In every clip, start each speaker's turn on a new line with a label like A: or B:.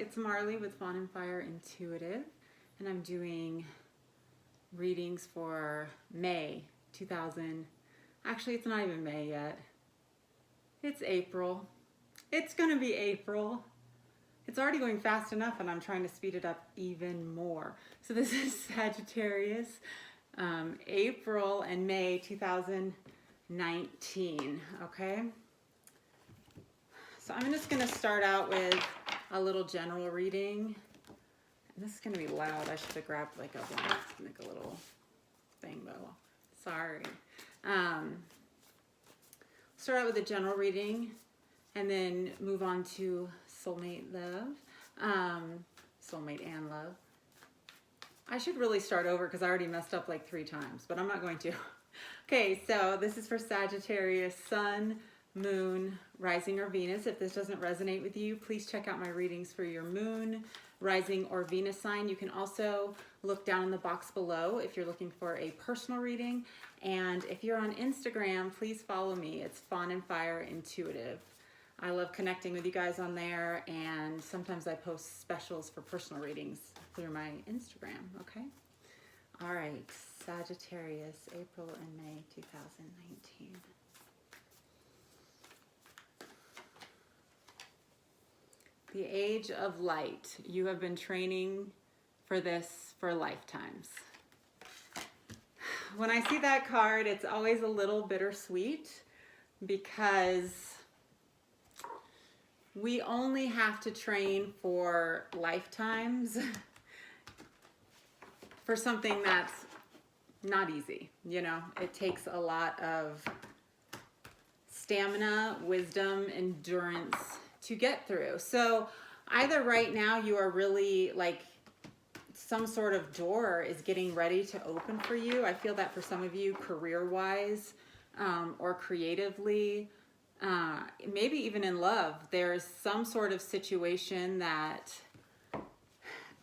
A: it's Marley with Fawn and Fire Intuitive, and I'm doing readings for May 2000. Actually, it's not even May yet. It's April. It's gonna be April. It's already going fast enough, and I'm trying to speed it up even more. So this is Sagittarius, April and May 2019, okay? So I'm just gonna start out with a little general reading. And this is gonna be loud. I should have grabbed like a little thing, but well, sorry. Start out with a general reading and then move on to soulmate love, soulmate and love. I should really start over because I already messed up like 3 times, but I'm not going to. Okay, so this is for Sagittarius, Sun, Moon, Rising, or Venus. If this doesn't resonate with you, please check out my readings for your Moon, Rising, or Venus sign. You can also look down in the box below if you're looking for a personal reading. And if you're on Instagram, please follow me. It's Fawn and Fire Intuitive. I love connecting with you guys on there, and sometimes I post specials for personal readings through my Instagram, okay? All right, Sagittarius, April and May 2019. The age of light. You have been training for this for lifetimes. When I see that card, it's always a little bittersweet because we only have to train for lifetimes for something that's not easy. You know, it takes a lot of stamina, wisdom, endurance to get through. So either right now you are really like some sort of door is getting ready to open for you. I feel that for some of you career-wise or creatively, maybe even in love, there's some sort of situation that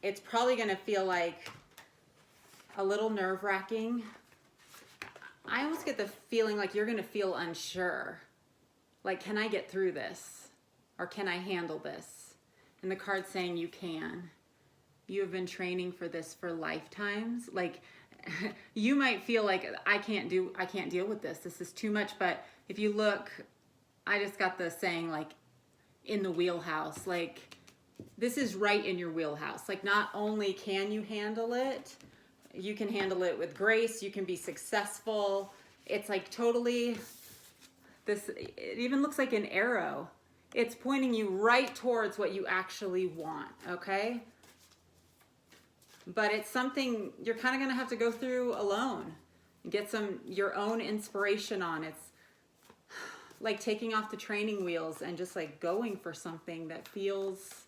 A: it's probably going to feel like a little nerve-wracking. I almost get the feeling like you're going to feel unsure. Like, can I get through this? Or can I handle this? And the card's saying you can. You have been training for this for lifetimes. Like, you might feel like I can't deal with this. This is too much. But if you look, I just got the saying like in the wheelhouse. Like, this is right in your wheelhouse. Like, not only can you handle it, you can handle it with grace. You can be successful. It's like totally this. It even looks like an arrow. It's pointing you right towards what you actually want, okay? But it's something you're kind of going to have to go through alone and get your own inspiration on. It's like taking off the training wheels and just like going for something that feels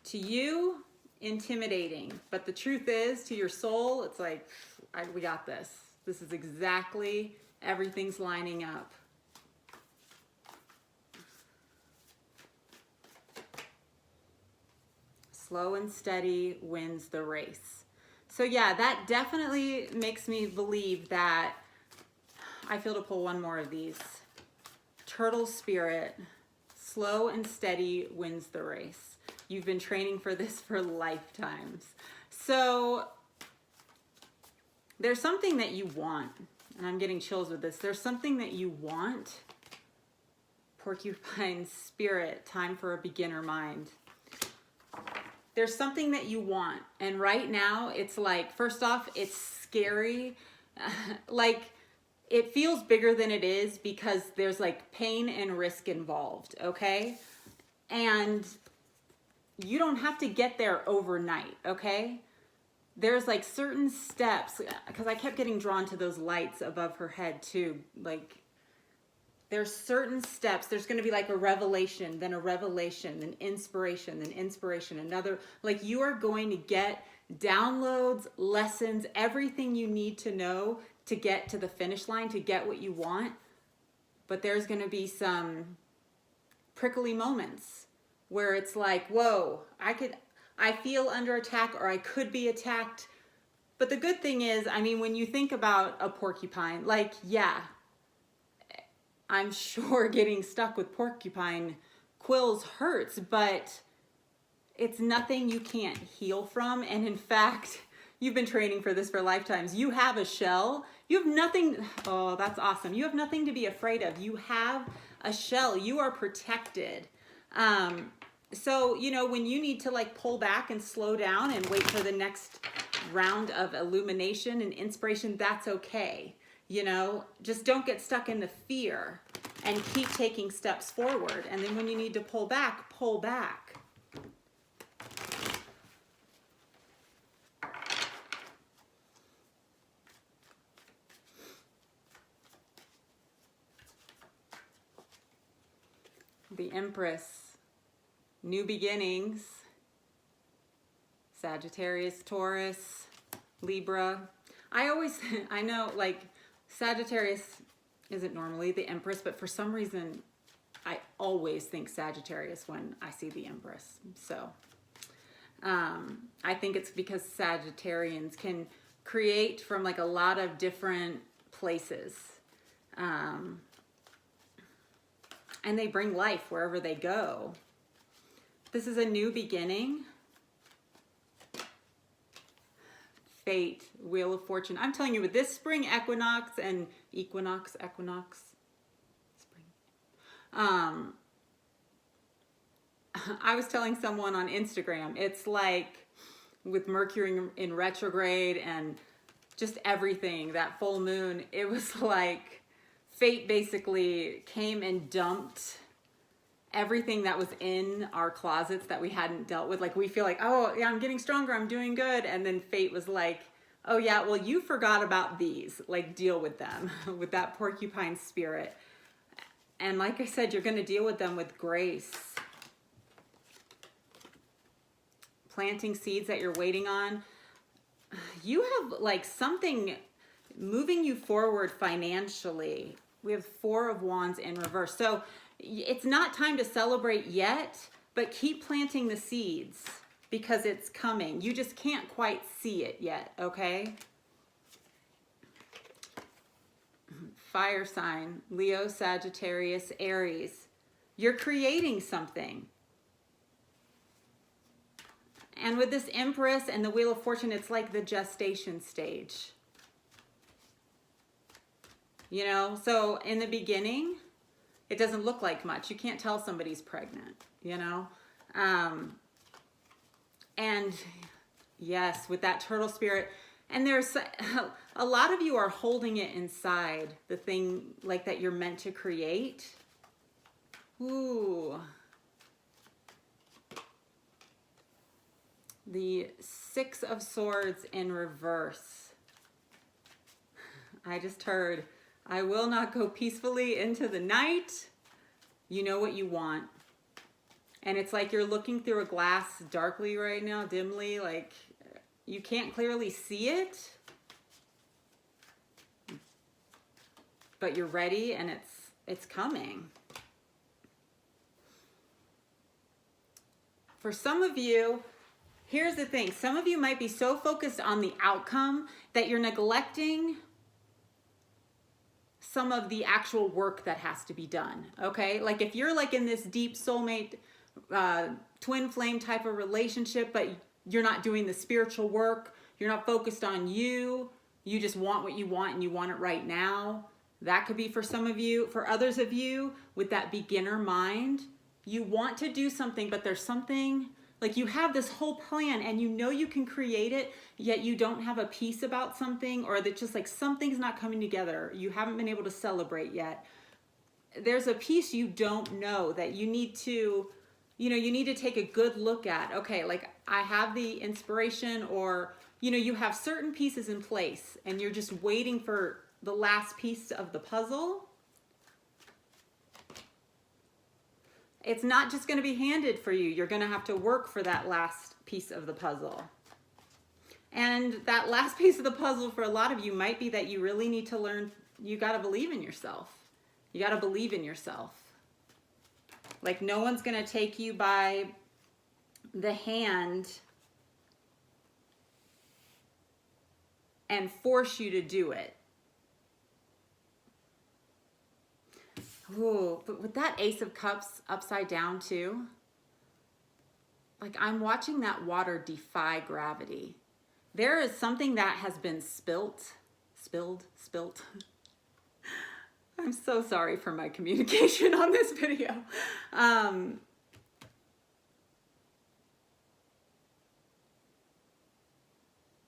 A: to you intimidating. But the truth is, to your soul, it's like, we got this. This is exactly, everything's lining up. Slow and steady wins the race. So yeah, that definitely makes me believe that I feel to pull one more of these. Turtle spirit, slow and steady wins the race. You've been training for this for lifetimes. So there's something that you want, and I'm getting chills with this. There's something that you want. Porcupine spirit, time for a beginner mind. There's something that you want, and right now it's like, first off, it's scary. Like, it feels bigger than it is because there's like pain and risk involved, okay? And you don't have to get there overnight, okay? There's like certain steps, because I kept getting drawn to those lights above her head too. Like, there's certain steps. There's going to be like a revelation, then inspiration, another. Like, you are going to get downloads, lessons, everything you need to know to get to the finish line, to get what you want. But there's going to be some prickly moments where it's like, whoa, I feel under attack, or I could be attacked. But the good thing is, I mean, when you think about a porcupine, like, yeah, I'm sure getting stuck with porcupine quills hurts, but It's nothing you can't heal from. And in fact, you've been training for this for lifetimes. You have a shell. You have nothing. Oh, that's awesome. You have nothing to be afraid of. You have a shell. You are protected. So, you know, when you need to like pull back and slow down and wait for the next round of illumination and inspiration, that's okay. You know, just don't get stuck in the fear and keep taking steps forward. And then when you need to pull back, pull back. The Empress, new beginnings, Sagittarius, Taurus, Libra. I know like Sagittarius isn't normally the Empress, but for some reason, I always think Sagittarius when I see the Empress. So I think it's because Sagittarians can create from like a lot of different places. And they bring life wherever they go. This is a new beginning. Fate, Wheel of Fortune. I'm telling you, with this spring equinox and equinox, spring. I was telling someone on Instagram, it's like with Mercury in retrograde and just everything, that full moon, it was like fate basically came and dumped everything that was in our closets that we hadn't dealt with. Like we feel like, oh yeah, I'm getting stronger, I'm doing good. And then fate was like, oh yeah, well you forgot about these, like deal with them with that porcupine spirit. And like I said, you're gonna deal with them with grace. Planting seeds that you're waiting on. You have like something moving you forward financially. We have 4 of Wands in reverse. So it's not time to celebrate yet, but keep planting the seeds because it's coming. You just can't quite see it yet, okay? Fire sign, Leo, Sagittarius, Aries. You're creating something. And with this Empress and the Wheel of Fortune, it's like the gestation stage. You know, so in the beginning, it doesn't look like much. You can't tell somebody's pregnant, you know? And yes, with that turtle spirit, and there's a lot of you are holding it inside, the thing like that you're meant to create. Ooh. The 6 of Swords in reverse. I just heard, I will not go peacefully into the night. You know what you want. And it's like you're looking through a glass darkly right now, dimly, like you can't clearly see it. But you're ready and it's coming. For some of you, here's the thing. Some of you might be so focused on the outcome that you're neglecting some of the actual work that has to be done, okay? Like if you're like in this deep soulmate, twin flame type of relationship, but you're not doing the spiritual work, you're not focused on you just want what you want and you want it right now. That could be for some of you. For others of you with that beginner mind, you want to do something, but there's something, like you have this whole plan and you know you can create it, yet you don't have a piece about something, or that just like something's not coming together. You haven't been able to celebrate yet. There's a piece you don't know that you need to, you know, you need to take a good look at. Okay, like I have the inspiration, or, you know, you have certain pieces in place and you're just waiting for the last piece of the puzzle. It's not just going to be handed for you. You're going to have to work for that last piece of the puzzle. And that last piece of the puzzle for a lot of you might be that you really need to learn, you got to believe in yourself. You got to believe in yourself. Like no one's going to take you by the hand and force you to do it. Ooh, but with that Ace of Cups upside down too, like I'm watching that water defy gravity. There is something that has been spilt. I'm so sorry for my communication on this video.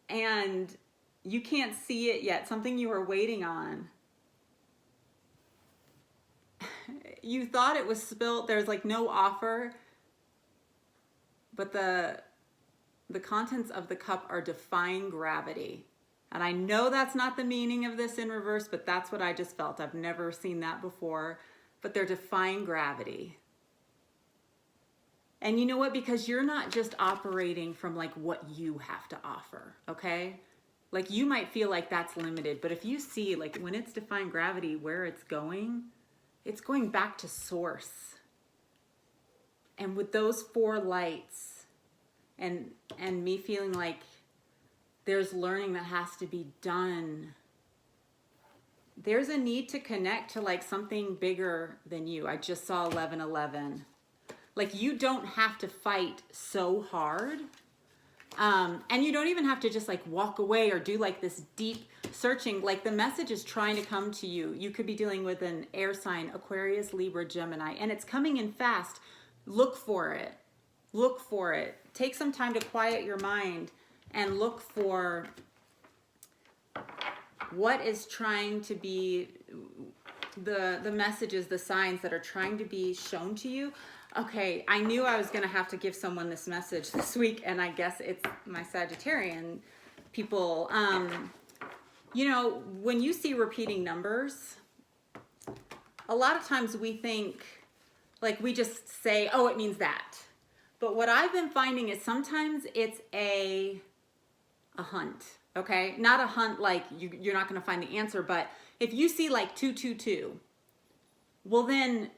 A: And you can't see it yet, something you were waiting on. You thought it was spilt, there's like no offer, but the contents of the cup are defying gravity. And I know that's not the meaning of this in reverse, but that's what I just felt. I've never seen that before, but they're defying gravity. And you know what? Because you're not just operating from like what you have to offer, okay? Like you might feel like that's limited, but if you see like when it's defying gravity, where it's going back to source. And with those 4 lights and me feeling like there's learning that has to be done. There's a need to connect to like something bigger than you. I just saw 11:11. Like you don't have to fight so hard. And you don't even have to just like walk away or do like this deep searching. Like the message is trying to come to you. You could be dealing with an air sign, Aquarius, Libra, Gemini, and it's coming in fast. Look for it. Look for it. Take some time to quiet your mind and look for what is trying to be the messages, the signs that are trying to be shown to you. Okay, I knew I was going to have to give someone this message this week, and I guess it's my Sagittarian people. You know, when you see repeating numbers, a lot of times we think, like we just say, oh, it means that. But what I've been finding is sometimes it's a hunt, okay? Not a hunt like you're not going to find the answer, but if you see like 222, well then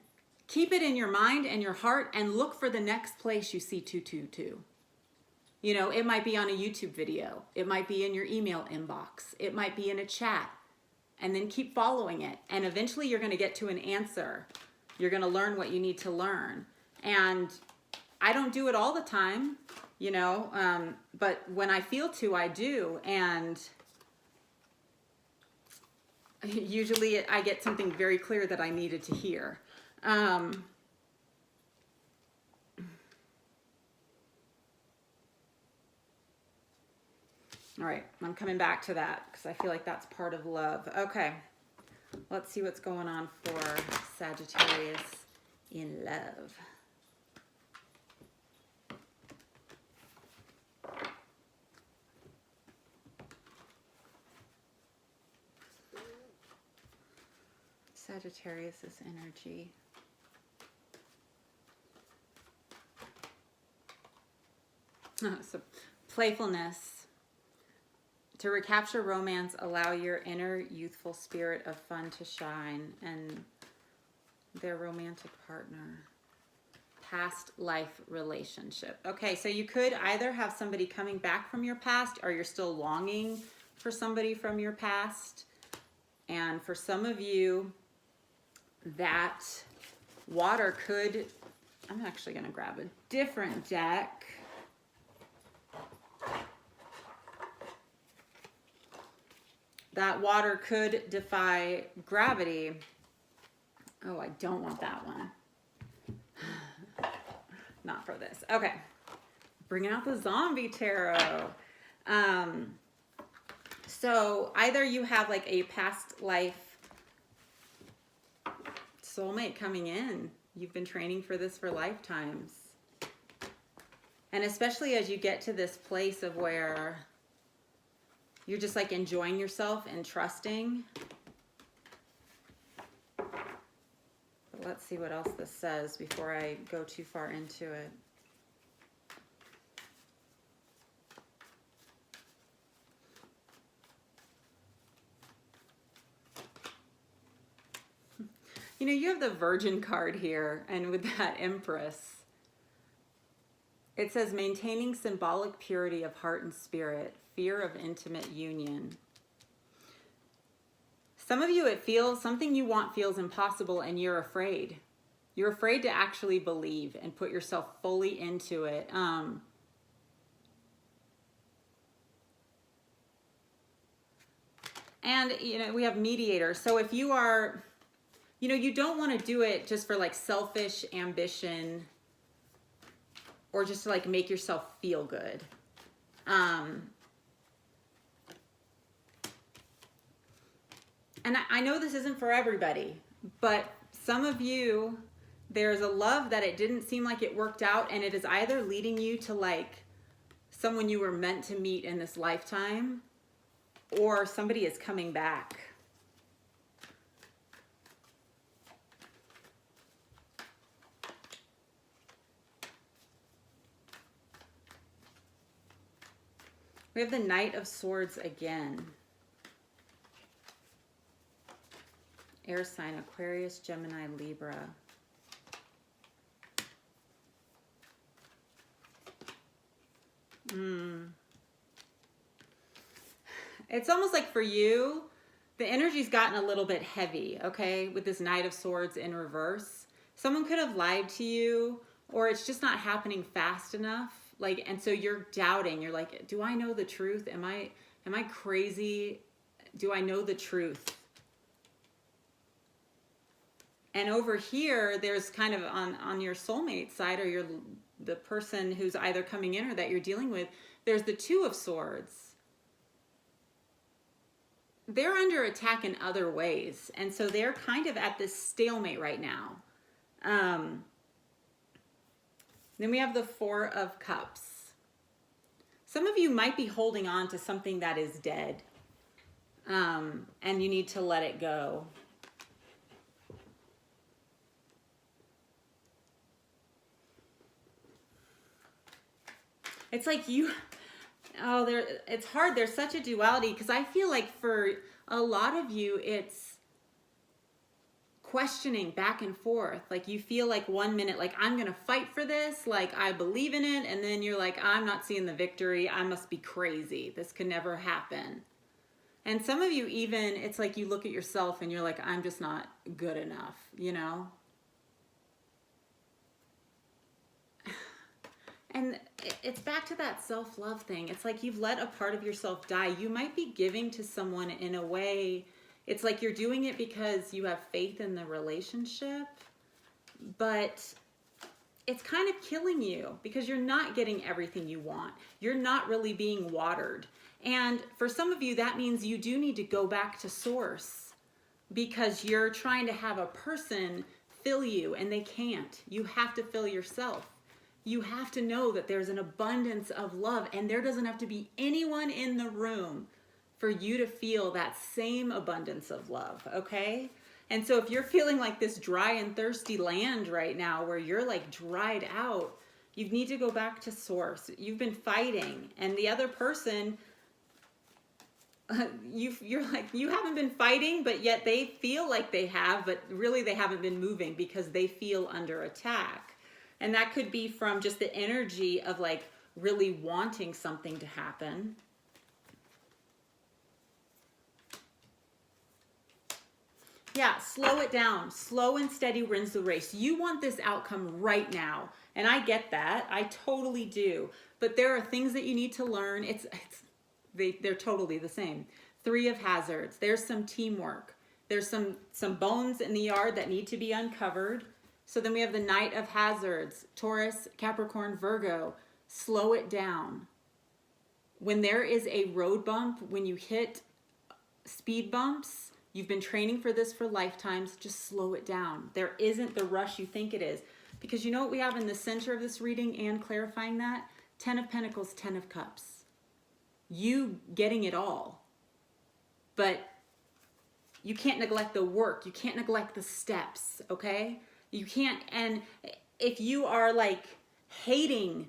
A: keep it in your mind and your heart and look for the next place you see 222. You know, it might be on a YouTube video. It might be in your email inbox. It might be in a chat. And then keep following it. And eventually you're going to get to an answer. You're going to learn what you need to learn. And I don't do it all the time, you know, but when I feel to, I do. And usually I get something very clear that I needed to hear. All right, I'm coming back to that because I feel like that's part of love. Okay, let's see what's going on for Sagittarius in love. Sagittarius's energy. So, playfulness. To recapture romance, allow your inner youthful spirit of fun to shine and their romantic partner. Past life relationship. Okay, so you could either have somebody coming back from your past or you're still longing for somebody from your past. And for some of you, that water could, I'm actually going to grab a different deck. That water could defy gravity. Oh, I don't want that one. Not for this. Okay. Bringing out the zombie tarot. So either you have like a past life soulmate coming in. You've been training for this for lifetimes. And especially as you get to this place of where you're just like enjoying yourself and trusting. But let's see what else this says before I go too far into it. You know, you have the Virgin card here, and with that Empress, it says maintaining symbolic purity of heart and spirit, fear of intimate union. Some of you, it feels, something you want feels impossible and you're afraid. You're afraid to actually believe and put yourself fully into it. And, you know, we have mediator. So if you are, you know, you don't want to do it just for like selfish ambition or just to like make yourself feel good. And I know this isn't for everybody, but some of you, there's a love that it didn't seem like it worked out, and it is either leading you to like someone you were meant to meet in this lifetime, or somebody is coming back. We have the Knight of Swords again. Air sign, Aquarius, Gemini, Libra. It's almost like for you, the energy's gotten a little bit heavy, okay, with this Knight of Swords in reverse. Someone could have lied to you, or it's just not happening fast enough. Like, and so you're doubting. You're like, do I know the truth? Am I crazy? Do I know the truth? And over here, there's kind of on your soulmate side, or the person who's either coming in or that you're dealing with, there's the Two of Swords. They're under attack in other ways. And so they're kind of at this stalemate right now. Then we have the Four of Cups. Some of you might be holding on to something that is dead. And you need to let it go. It's like it's hard. There's such a duality, because I feel like for a lot of you, it's questioning back and forth. Like you feel like 1 minute, like I'm going to fight for this. Like I believe in it. And then you're like, I'm not seeing the victory. I must be crazy. This could never happen. And some of you even, it's like you look at yourself and you're like, I'm just not good enough, you know? And it's back to that self-love thing. It's like you've let a part of yourself die. You might be giving to someone in a way, it's like you're doing it because you have faith in the relationship, but it's kind of killing you because you're not getting everything you want. You're not really being watered. And for some of you, that means you do need to go back to source, because you're trying to have a person fill you and they can't. You have to fill yourself. You have to know that there's an abundance of love, and there doesn't have to be anyone in the room for you to feel that same abundance of love, okay? And so if you're feeling like this dry and thirsty land right now where you're like dried out, you need to go back to source. You've been fighting, and the other person, you're like, you haven't been fighting, but yet they feel like they have, but really they haven't been moving because they feel under attack. And that could be from just the energy of like really wanting something to happen. Yeah, slow it down. Slow and steady wins the race. You want this outcome right now. And I get that. I totally do. But there are things that you need to learn. They're totally the same. Three of Hazards. There's some teamwork. There's some bones in the yard that need to be uncovered. So then we have the Knight of Hazards, Taurus, Capricorn, Virgo. Slow it down. When there is a road bump, when you hit speed bumps, you've been training for this for lifetimes, just slow it down. There isn't the rush you think it is. Because you know what we have in the center of this reading and clarifying that? 10 of Pentacles, 10 of Cups. You getting it all. But you can't neglect the work. You can't neglect the steps, okay? You can't, and if you are like hating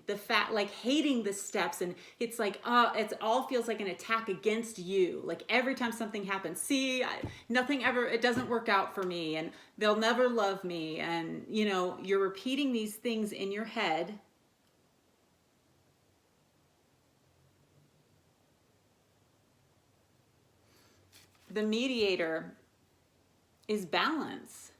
A: hating the steps, and it's like, it all feels like an attack against you. Like every time something happens, it doesn't work out for me, and they'll never love me. And you know, you're repeating these things in your head. The mediator is balance.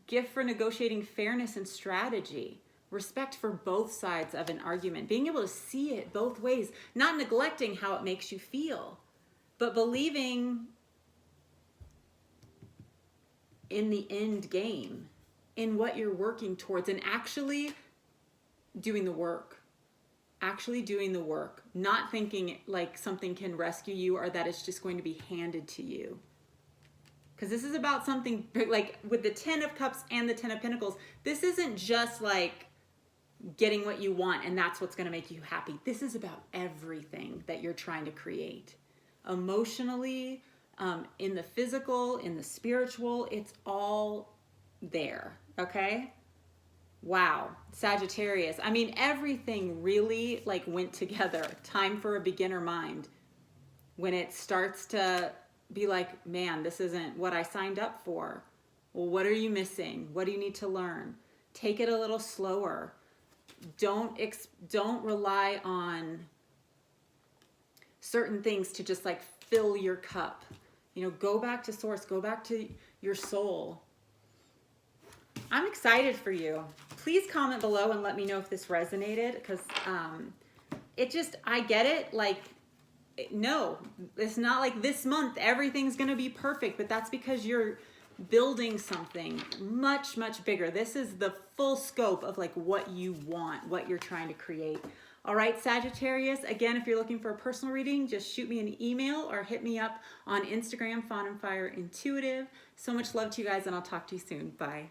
A: gift for negotiating fairness and strategy, respect for both sides of an argument, being able to see it both ways, not neglecting how it makes you feel, but believing in the end game, in what you're working towards, and actually doing the work. Actually doing the work, not thinking like something can rescue you or that it's just going to be handed to you. Because this is about something like with the 10 of Cups and the 10 of Pentacles, this isn't just like getting what you want and that's what's going to make you happy. This is about everything that you're trying to create. Emotionally, in the physical, in the spiritual, it's all there, okay? Wow, Sagittarius. I mean, everything really like went together. Time for a beginner mind. When it starts to be like, man, this isn't what I signed up for. Well, what are you missing? What do you need to learn? Take it a little slower. Don't rely on certain things to just like fill your cup. You know, go back to source, go back to your soul. I'm excited for you. Please comment below and let me know if this resonated, because I get it. Like, no, it's not like this month everything's going to be perfect, but that's because you're building something much, much bigger. This is the full scope of like what you want, what you're trying to create. All right, Sagittarius, again, if you're looking for a personal reading, just shoot me an email or hit me up on Instagram, Fawn and Fire Intuitive. So much love to you guys, and I'll talk to you soon. Bye.